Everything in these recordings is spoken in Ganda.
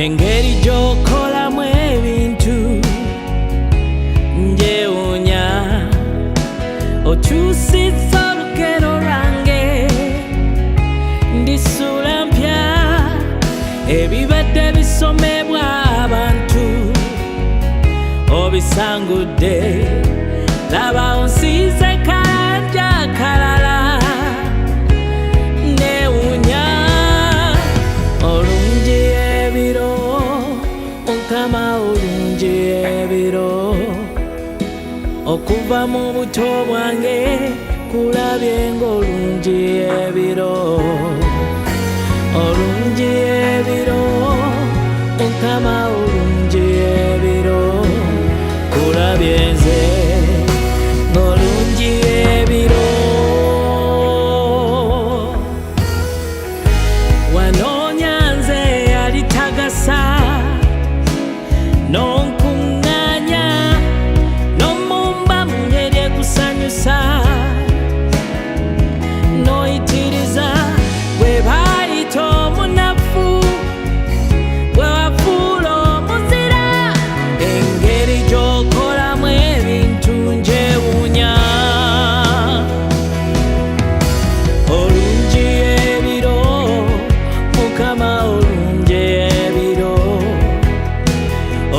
engeri gy'okolamu ebintu njewuunya okyusizza olugero lwange ndisula mpya ebibadde bisomebwa abantu obisangudde laba onsiize kanja kalala newuunya olungi ebiro Mukama olungi ebiro okuva mu buto bwange kulabye ng'olungi ebiro olungi ebiro Mukama olungi ebiro kulabye nze ng'olungi ebiro wanoonya nze alitagasa n'onkuŋŋaanya n'omumba mu ngeri ekusanyusa n'oyitiriza bwe baayita omunafu bwe wafuula omuzira engeri gy'okolamu ebintu njewuunya olungi ebiro Mukama olungi ebiro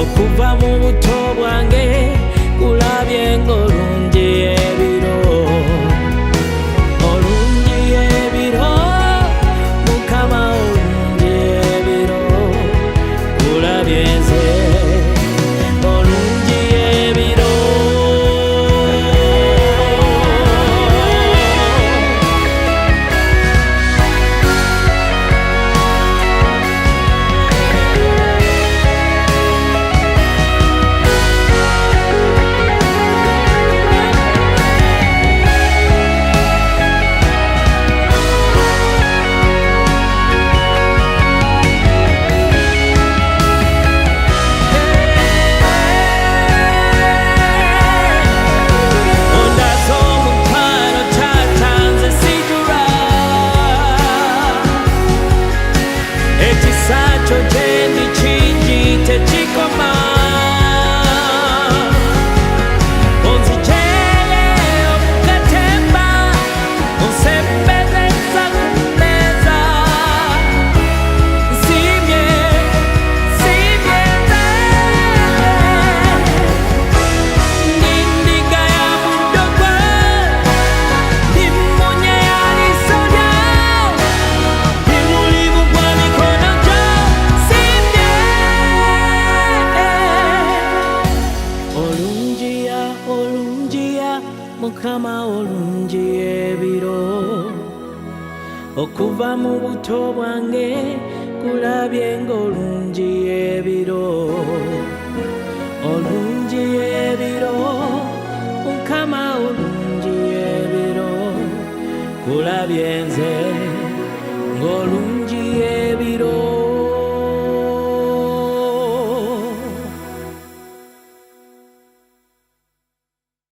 okuva mu buto bwange kulabye ng'olungi ebiro olungi ebiro Mukama olungi ebiro kulabye nze olungi ebiro ekisakyo gye ndi kingi tekikoma onzigyeye obugatemba onsembezeza ku mmeeza nsiimye nsiimye nze ndi ndiga ya muddo gwe ndi mmunye ya liiso lyawo ndi mulimu gwa mikono gyo nsiimye olungiya olungiya Mukama olungi ebiro okuva mu buto bwange kulabye ng'olungi ebiro olungi ebiro Mukama olungi ebiro kulabye nze ng'olungi ebiro